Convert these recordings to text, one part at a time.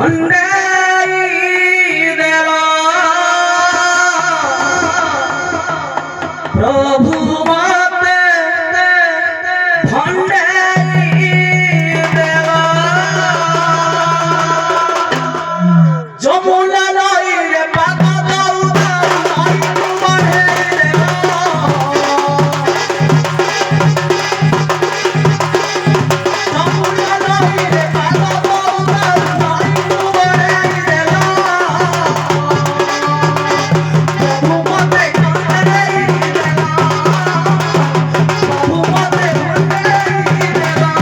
ভণ্ডাই দেলা প্রভু মতে ভণ্ডাই দেলা যমুনা নইরে পাতা দাউদা নই তোমারে দেলা যমুনা নইরে পাতা দাউদা নই তোমারে দেলা প্রভু মতে ভণ্ডাই দেলা প্রভু মতে ভণ্ডাই দেলা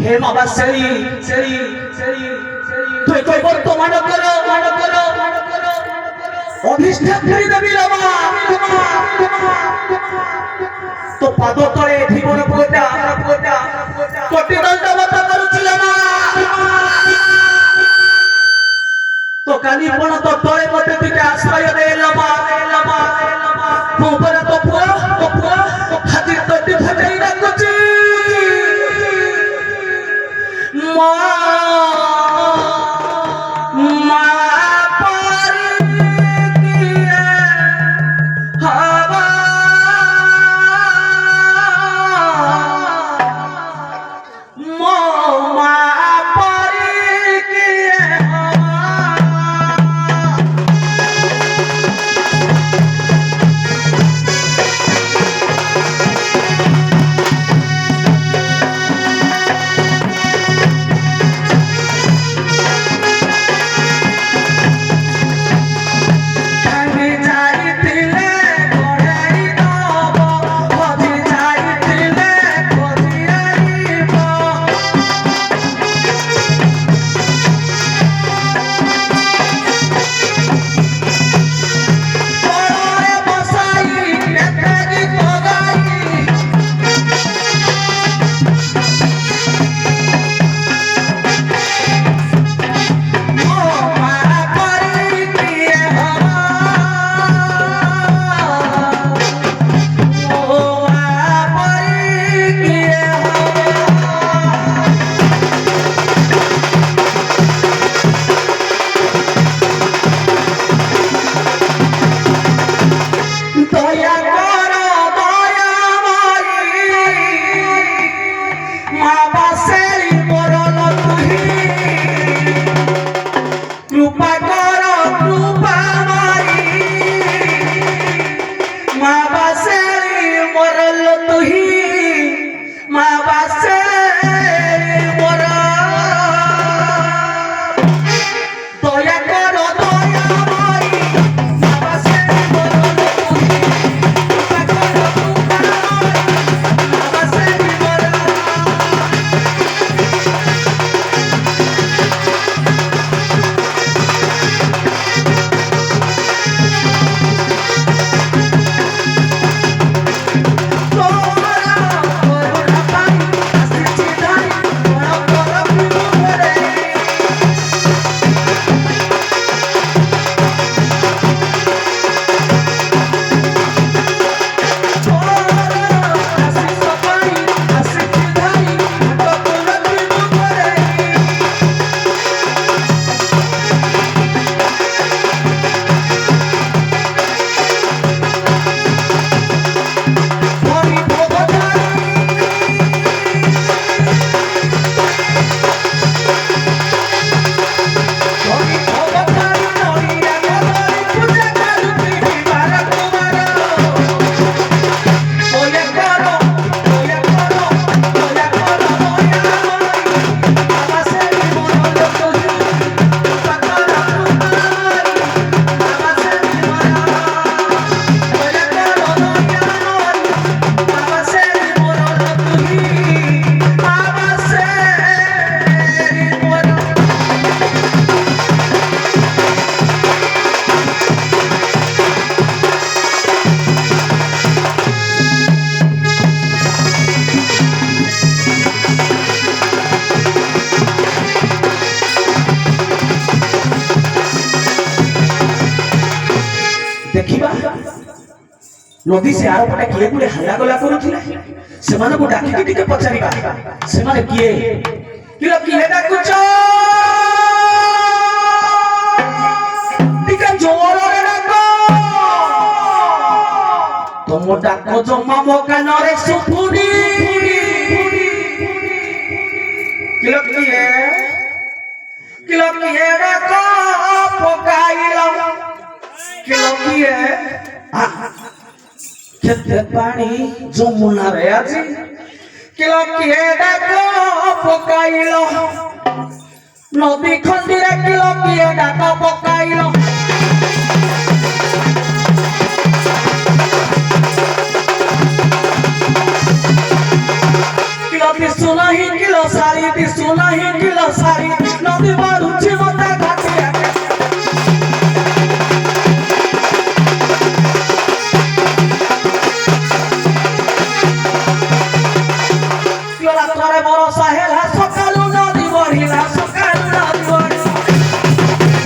হে বাবা সেই তুই কই বর্তমান করো অধিষ্ঠাত্রী দেবী রামা তো পাদ তলে জীবন পূজা কোটি দণ্ডবত করুছিলাম তো কালি পণ তো তলে মতে তুই আশ্রয় দেলাম উপরে তো পুয়া হাতির তটি ফাটাই রাখছি মা পারি কিয়ে হাওয়া মা পারি কিয়ে হাওয়া মরল তুহি মা বাসে মরা দয়া কর দয়া ভাই মা বাসে মরল তুহি কৃপা কর মা বাসে মরা देखिबा नदी से आर पटे किए गुले हल्ला गला करूथिले सेमाने को डाकी टिके पचारिबा सेमाने किए किलो किए डाकुच टिके जोर रे डाको तुम डाको जम्मा मो कानरे सुपुनी किलो किए डाको पकाइलो किलो किए खेते पानी जमुना रे আজি किलो किए डाको पकाइलो नदी खंडिरे किलो किए डाको पकाइलो किलो दिसु नहीं किलो सारी दिसु नहीं किलो सारी नदी बारुची मता घाटिया करे भरोसा हेला सकालू नदी बढ़िला सकालू नदी बढ़िला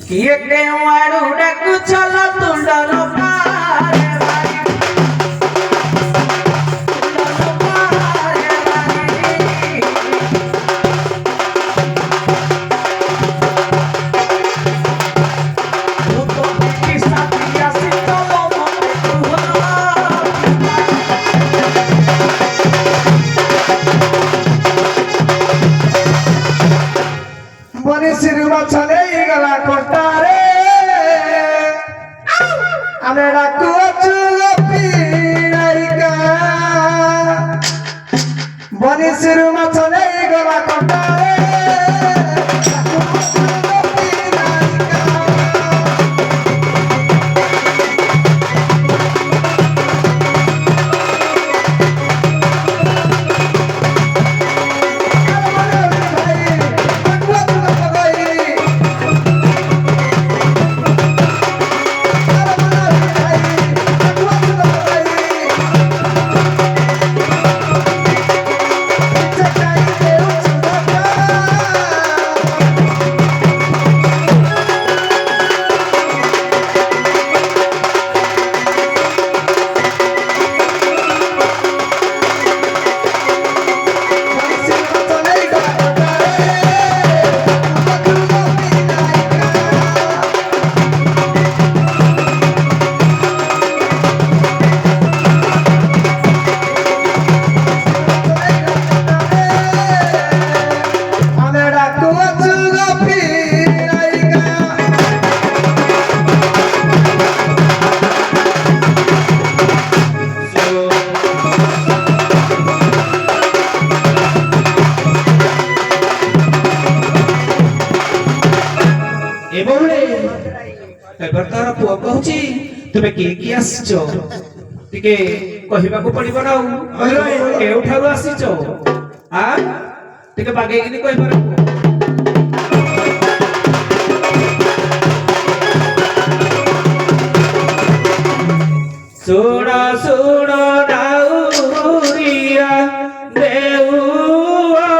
କିଏ କେଉଁ ଆଡୁ ଡାକୁଛଲ ତୁଣ୍ଡର ପାରେ ଭାଇ ତୁଣ୍ଡର ପାରେ ଭାଇ ଭୂତ ପିଠି ସାଥି ଆସି ତଳ ମତେ କୁହ ବନିଶିରୁ ମାଛ ନେଇଗଲା କଣ୍ଟାରେ ଆମେ ଡାକୁଅଛୁ ଗୋପୀ ନାୟିକା ବନିଶିରୁ ମାଛ ନେଇଗଲା କଣ୍ଟାରେ ଡାକୁଅଛୁ ଗୋପୀ ନାୟିକା ତାର ପୁଅ କହୁଛି ତୁମେ କିଏ କିଏ ଆସିଛ ଟିକେ କହିବାକୁ ପଡିବ ନା କେଉଁଠାରୁ ଆସିଛ ଟିକେ ବାଗେଇକିନି କହିପାରିବ ଶୁଣ ଶୁଣ ନାଉରିଆ ଦେଉଅଛୁ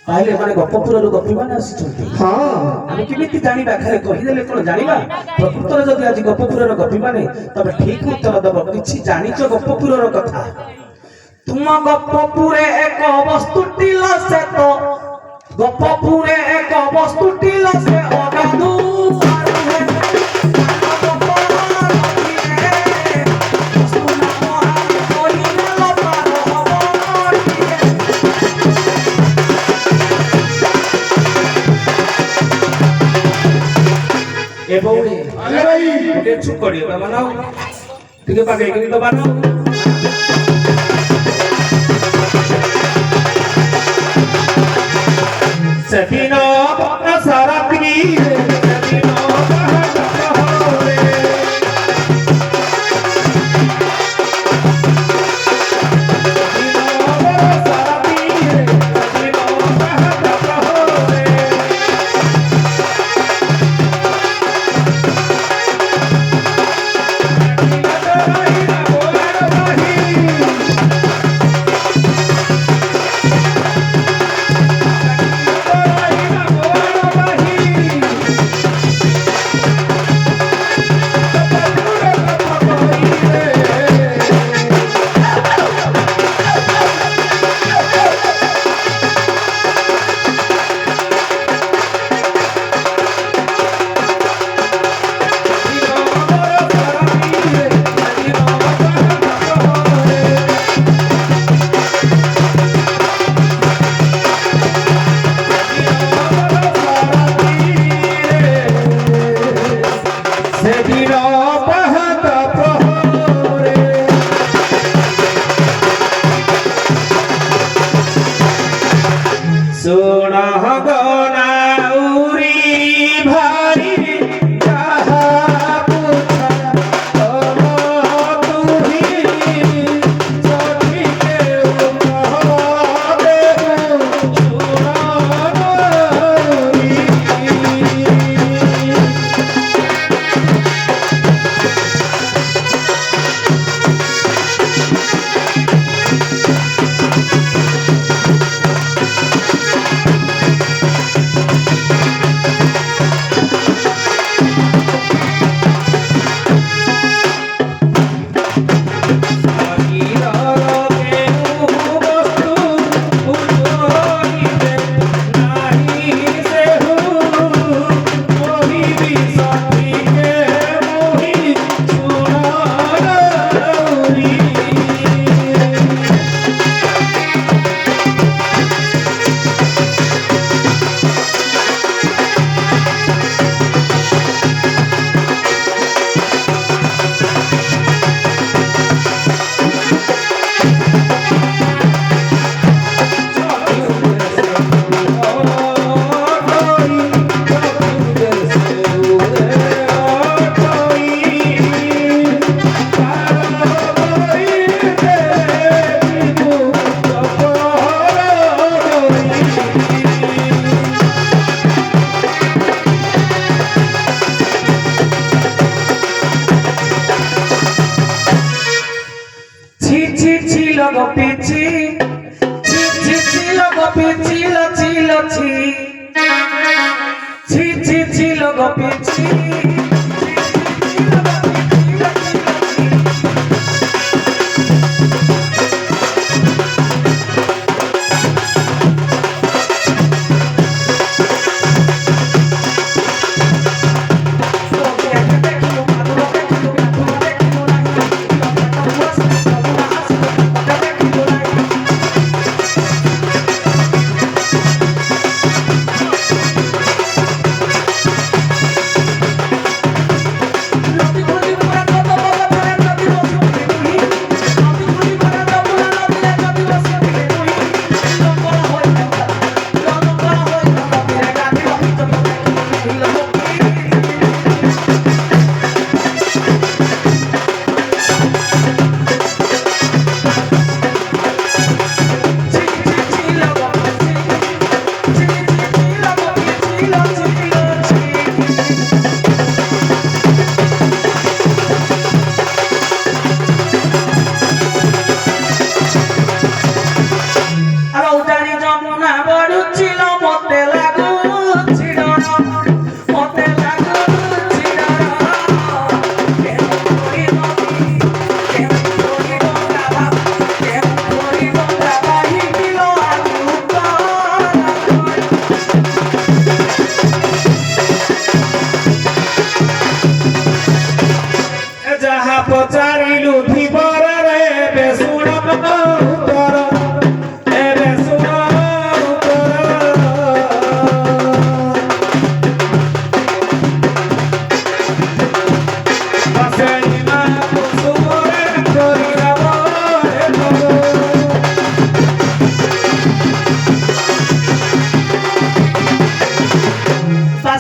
ତାହେଲେ ମାନେ ଗପପୁରରୁ ଗପୀମାନେ ଆସିଛନ୍ତି ଆମେ କେମିତି ଜାଣିବା ଖାଲି କହିଦେଲେ କଣ ଜାଣିବା ପ୍ରକୃତରେ ଯଦି ଆଜି ଗପପୁରର ଗପୀମାନେ ତମେ ଠିକ ଉତ୍ତର ଦବ କିଛି ଜାଣିଛ ଗପପୁରର କଥା ତୁମ ଗପପୁରେ ଏକ ବସ୍ତୁଟିଲ ସେ ତ ଗପପୁରେ ଏକ ବସ୍ତୁଟିଲ ସେ ଅଗାଧୁ ଏ ଭଉଣୀ ଆରେ ଭାଇ ଟିକେ ଚୁପ କରିବ ତ ମାନ ଟିକେ ପାଗେଇକି ତ ମାନ ସେଦିନ ସାରାତ୍ରୀ ସେଦିନ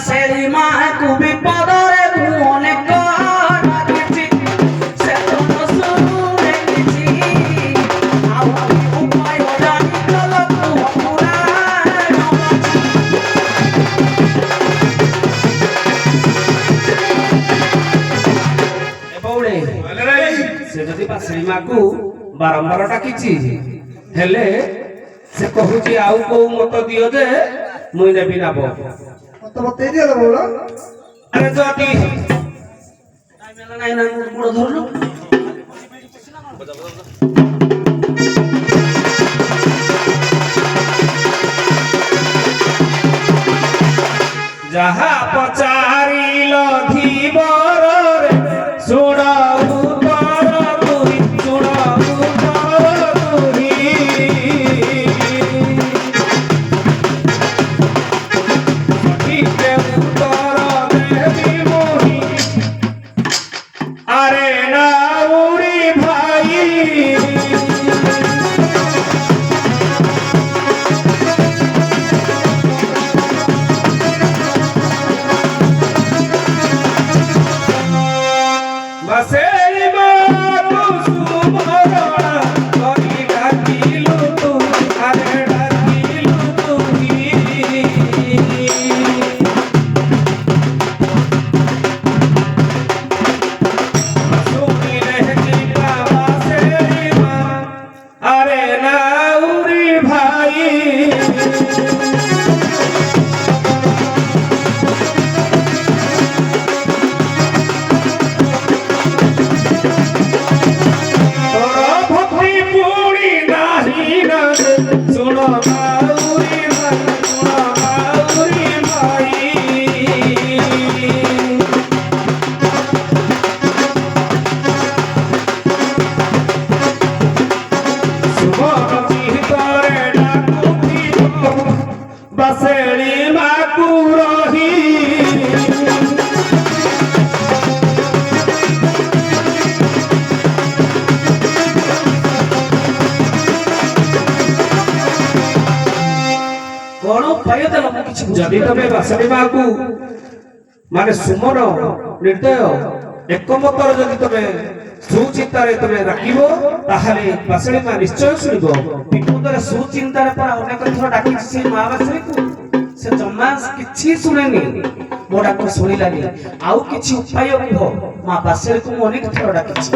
ବାସେଳି ମାକୁ ବିପଦରେ ମୁଁ ଅନେକ ଡାକିଛି ସେ ତମ ଶୁଣେ କିଛି ଆଉ ଉପାୟ ଜାଣି ଚଲ କୁହ ପୁରାଣ ବଉଳେ ସେ ଯଦି ବାସେଳି ମାକୁ ବାରମ୍ବାର ଡାକିଛି ହେଲେ ସେ କହୁଛି ଆଉ କୋଉ ମତ ଦିଅ ଯେ ମୁଇଁ ନେବି ନା ବୋ ମତେ ବତେଇ ଦିଅ ବଉଳ। ଆରେ ଯଦି ନାଇଁ ନା ଗୁଡ଼ ଧରୁନ ଯାହା ପଚାରିଲ ଧୀବରରେ ଶୁଣ ଉତ୍ତର ତୁହି ଶୁଣ ଉତ୍ତର ତୁହି ଉତ୍ତର ଦେବି ମୋହି ଆରେ ନାଉରି ଭାଇ ବାସେଳି ମାକୁ ସୁମରଣ କରି ଡାକିଲୁ ତୁ ଆରେ ଡାକିଲୁ ତୁହି ଶୁଣିଲେ ଯିବା ବାସେଳି ମା ଆରେ ନାଉରି ଭାଇ ଶୁଣ ବାଉରି ଭାଇ ଶୁଣ ବାଉରି ଭାଇ ସୁମନ ଚିତ୍ତରେ ଡାକୁଥିବ ବାସେଳି ମାକୁ ରହି କଣ ଉପାୟ ଦେଲ ମୁଁ କିଛି ଯଦି ତମେ ବାସେଳି ମାକୁ ମାନେ ସୁମନ ନିର୍ଦ୍ଦୟ ଏକମତର ଯଦି ତମେ ସୁଚିନ୍ତାରେ ତମେ ଡାକିବ ତାହେଲେ ବାସେଳି ମା ନିଶ୍ଚୟ ଶୁଣିବ ବିପଦରେ ସୁଚିନ୍ତାରେ ପରା ଅନେକ ଥର ଡାକିଛି ସେ ମା ବାସେଳିକୁ ସେ ଜମା କିଛି ଶୁଣେନି ମୋ ଡାକ ଶୁଣିଲାନି ଆଉ କିଛି ଉପାୟ କୁହ ମା ବାସେଳିକୁ ମୁଁ ଅନେକ ଥର ଡାକିଛି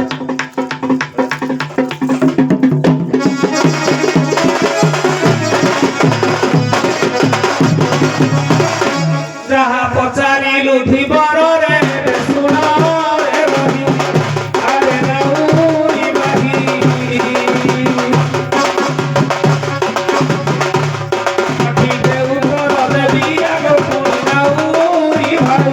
ଯାହା ପଚାରିଲୁ ଧୀବରରେ ଶୁଣ ରେ ରହି ଆରେ ନାଉରି ଭାଇ ଠିକେ ଉତ୍ତର ଦେବି ଆଗ ପୁଣି ନାଉରି ଭାଇ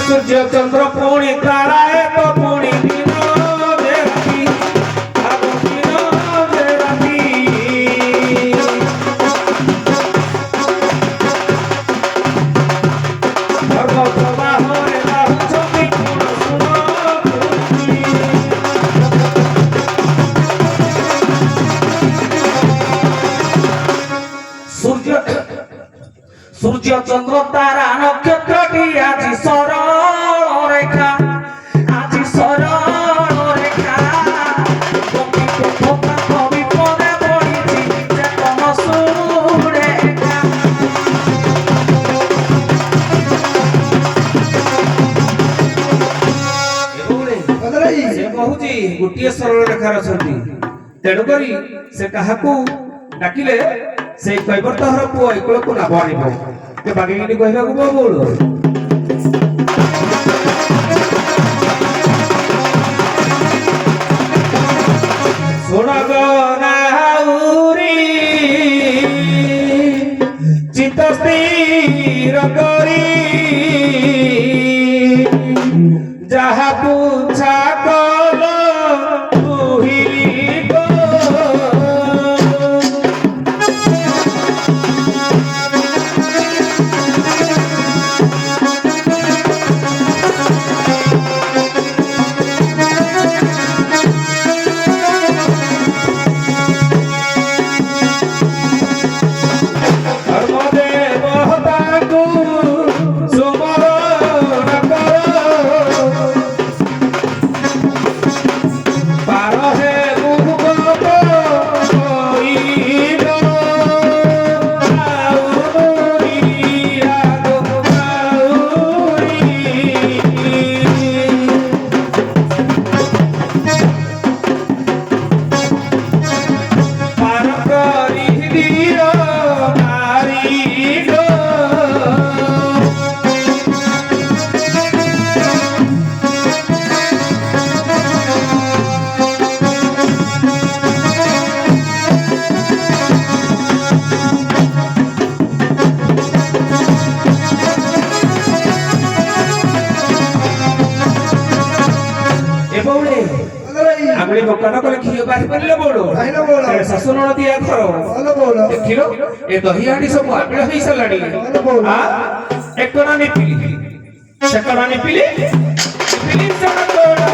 ସୂର୍ଯ୍ୟ ଚନ୍ଦ୍ର ପୁଣି ତାରାଏ ତ ପୁଣି ଦିନ ଦେଖି সূর্য চন্দ্র তারা নক্ষত্রটি আজি সরল রেখা আজি সরল রেখা বিপদে পড়িছি যে কোন সুরেখা ସେ କହୁଛି ଗୋଟିଏ ସରଳ ରେଖାରେ ଅଛନ୍ତି ତେଣୁକରି ସେ କାହାକୁ ଡାକିଲେ ସେ କୈବର୍ତ୍ତହର ପୁଅ ଏକୁଳକୁ ନାଭ ଆଣିବ ବାଗେଇକି କହିବାକୁ ବୋଉଳ ଶୁଣ ନାଉରି ଚିତ୍ତ ସ୍ଥିର କରି ଯାହା ପୁଛା କଲ ତୁହି দোকান কলে ঘিଅ ବାହାରି ପାରିଲେ ବଉଳ ଖାଇଲ ବଉଳ ଶାଶୁ ନଣଦିଆ ଘର ଭଲ ବଉଳ ଦେଖିଲ ଏ ଦହି ହାଣ୍ଡି ସବୁ ଆବିଳ ହେଇ ସାରିଲାଣି ଭଲ ବଉଳ ଏକଣା ନିପିଲି ସେକଣା ନିପିଲି ସେକଣା ବଉଳ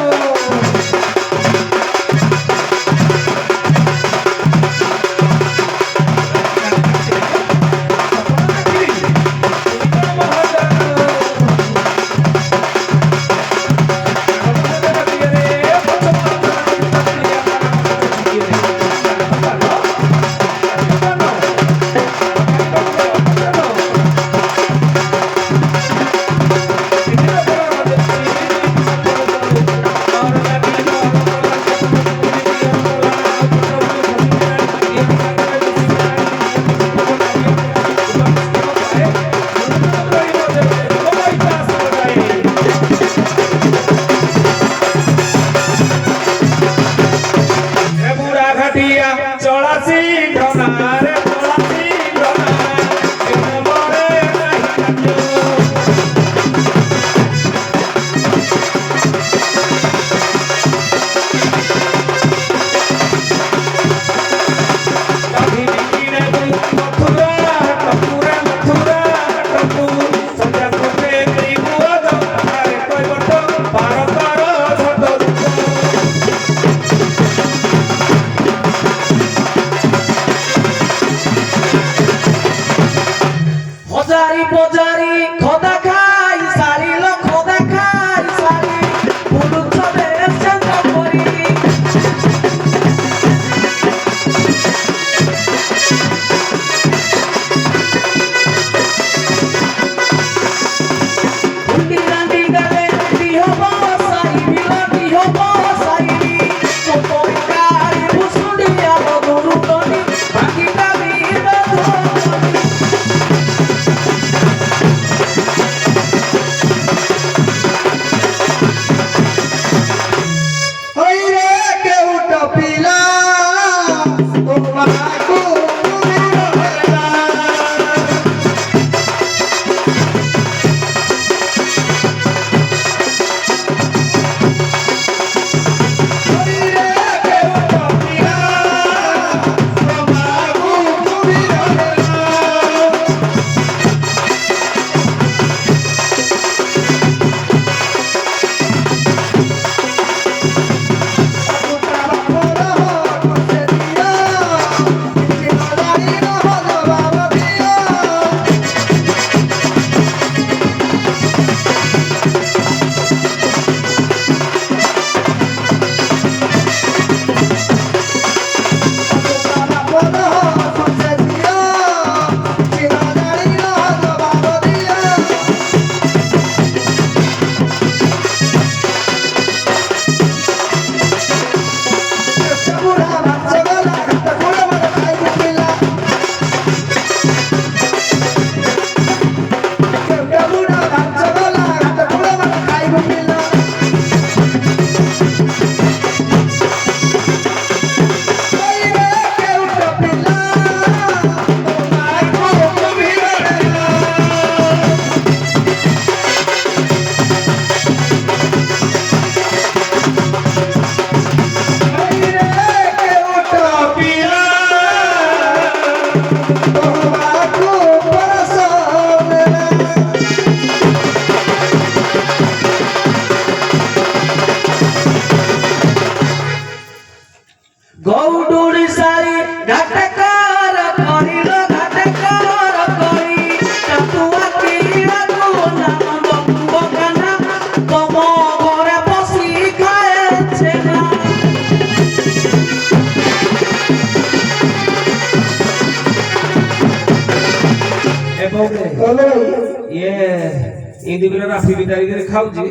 इंदी बिल राफी भी तारीख खाऊची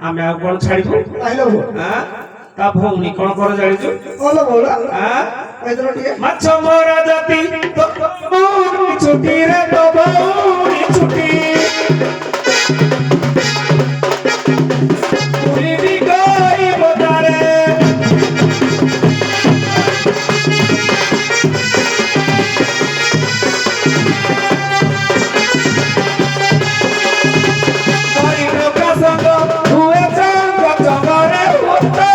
आमे आ कोन छाड़ीबो ता भौनी कोन कर जानिचो माछ मोरा जाति तो भौनी छुटी रे तो भौनी छुटी पूरी भी गई बतारे हुए चंग चंगरे होता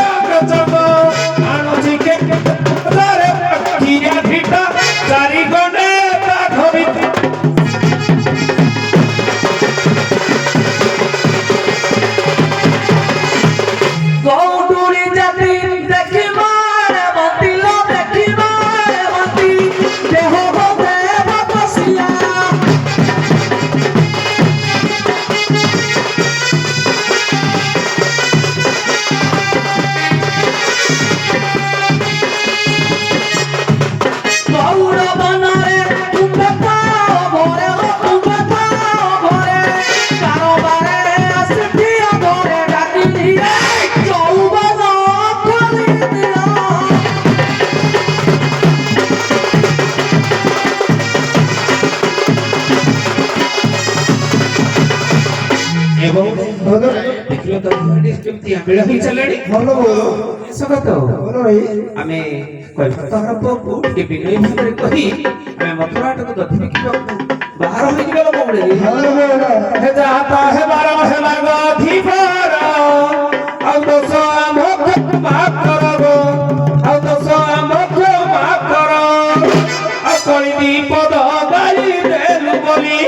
ଏବଂ बोलो ଦେଖିଲ ତ କେମିତି ଆମ୍ବିଳ ହେଇ ଚାଲିଲାଣି ଭଲ ବୋଉଳ ସତ बोलो भाई ଆମେ କୈବର୍ତ୍ତର ପୁଅକୁ ଟିକେ ବିନୟ ଭାବରେ କହି ଆମେ ମଥୁରାଟାକୁ ଦଧି ବିକିବାକୁ ବାହାର ହୋଇଯିବା କଉଡେ ଭଲ ବୋଉଳ ହେ ଯାହା ହେବାର ହେଲା ଗଧିବାର ଆଉ ଦୋଷ ଆମକୁ ମାଫ କରବ ଆଉ ଦୋଷ ଆମକୁ ମାଫ କର ଆଉ କଳି ବିପଦ ଗାଳି ଦେଲୁ ବୋଲି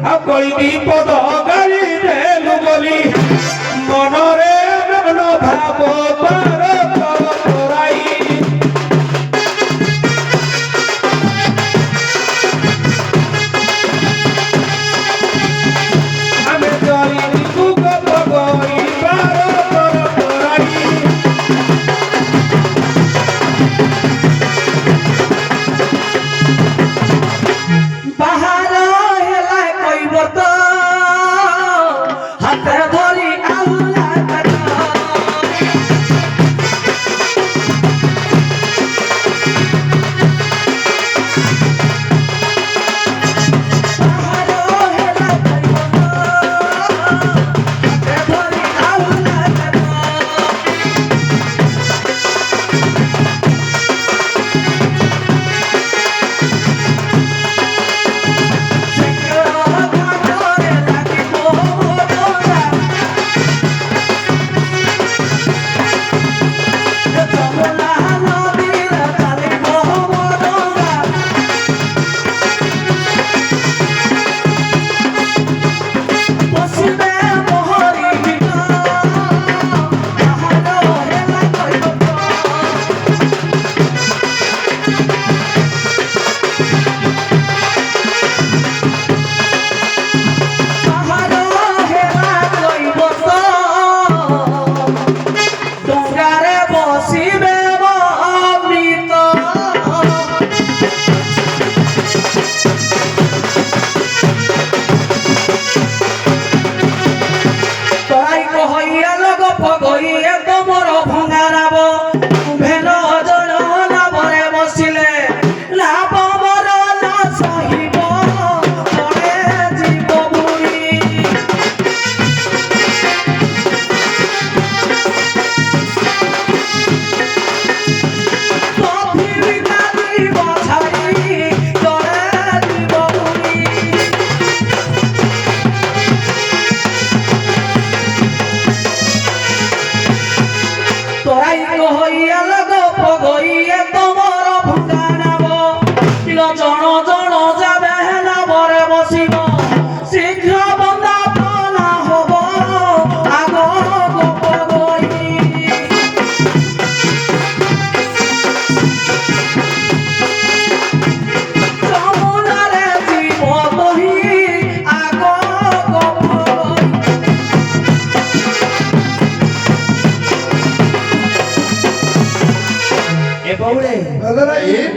ଆଉ କଳି ବିପଦ ଗାଳି ଦେଲୁ ବୋଲି ମନରେ ମନ ଭାବ ପାର କରାଇ ଆମେ ଜଳିକୁ ଗପ ଗଇ ପାର କରାଇ ବାହାର ହେଲା କୈବର୍ତ୍ତ ହାତ ଧରି ଆଉଲା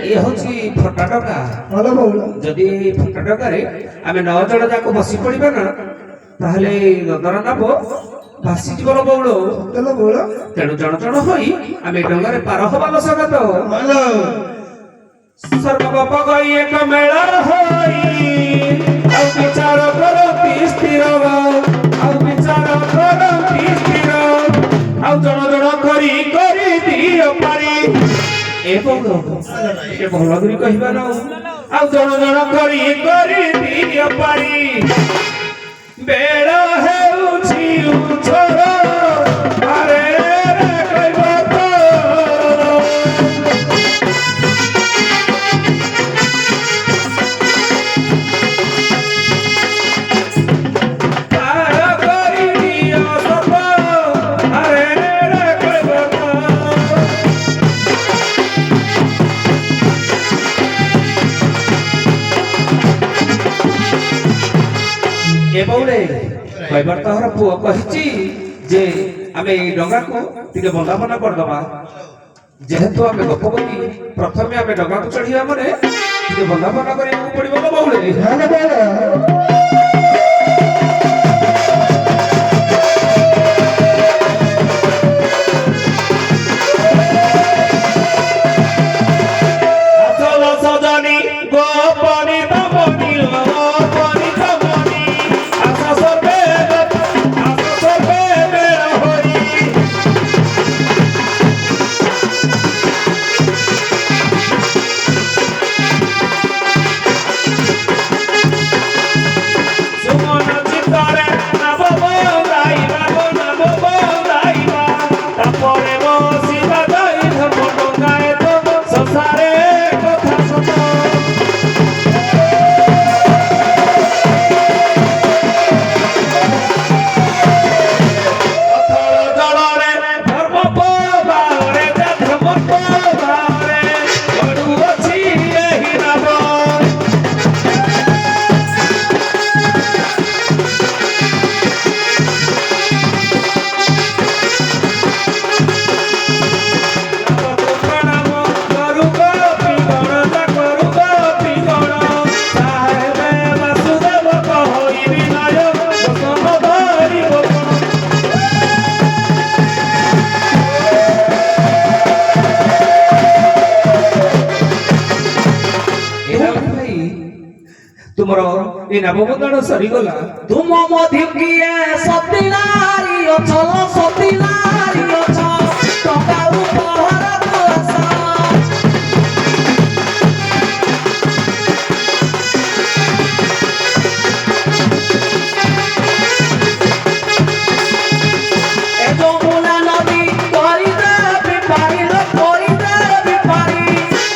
ये हूँ फटा टका ଭଲ ବୋଉଳ जदि फटा टकारे आमे 9 जण जाको बसी पड़िबा ना ताहले नदर नब भासी जीवन बौल ତେଲ ବୋଉଳ तेणु जण जण होई आमे डंगारे पार हवा लसगत ଭଲ सर्वगप गई एक मेला होई औ विचार करती स्थिर औ विचार करती स्थिर औ जण जण करी करी दियो पारी ए बौल ए भलगिरी कहिबा ना औ जण जण करी करी दियो पारी बेळ हेउछि उछर अरे रे कहिबा तो पार करी दियो सब अरे रे कहिबा तो ए बौले कइबार तहर पुओ कहिची जे आमे ए डंगा को तिके बंदापना कर दबा जेहेतु आमे गपगती प्रथमे आमे डंगा को चढ़िया माने तिके बंदापना करिया को पड़िबो न बौले ଭଲ ବୋଉଳ আসল সজনি গোপনি তমনি গোপনি তমনি আশা সর্বে ତୁମର ଏ ନାମବନ୍ଧନ ସରିଗଲା। ତୁମ ମଧ୍ୟ କିଏ ସତୀ ନାରୀ ଅଛ ସତୀ ନାରୀ ଅଛ ଟଙ୍କା ଉପହାରକୁ ଆସ। ଏ ଯମୁନା ନଦୀ କରିଦେବି ପାରିଲ କରିଦେବି ପାରି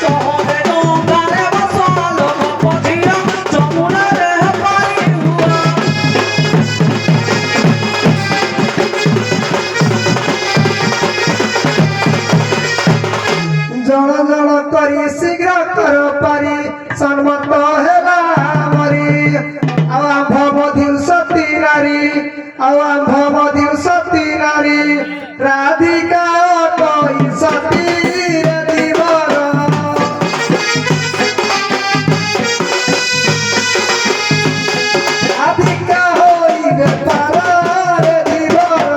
ସହରେ ଡଙ୍ଗାରେ ବସ ଲୋକ ପଝିଅ ଯମୁନାରେ ପାରି ହୁଅ। ଜଣ ଜଣ କରି ଶୀଘ୍ର କର ପାରି ସମ୍ମତ ହେଲା ମରି ଆଉ ଆମ୍ଭ ମଧ୍ୟ ସତୀ ନାରୀ ଆଉ ଆମ୍ଭ ମଧ୍ୟ ସତୀ ନାରୀ ରାଧିକା ଅଟଇ ସତୀରେ ଦିବର ରାଧିକା ହୋଇବେ ପାରରେ ଦିବର।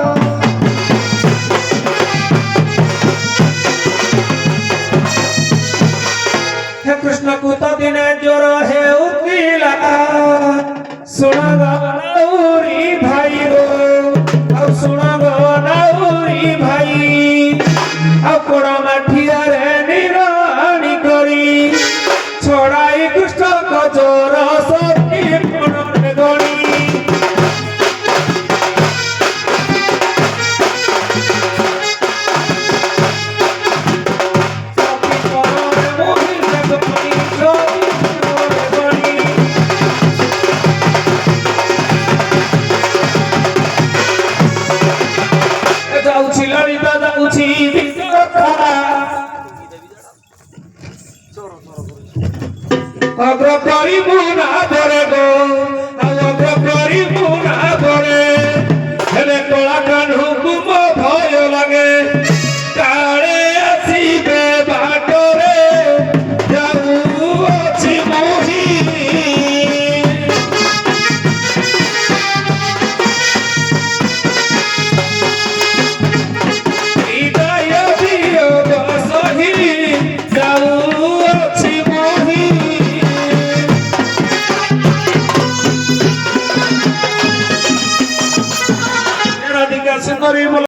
हे कृष्ण को तो दिने जोर है उकिला सुना गौरी भाई रो अब सुना गौरी भाई अब कोड़ा माठिया रे निरानी करी छोड़ाई कृष्ण को जोर सती पुनर गणी। अग्र परिमुना धरे गो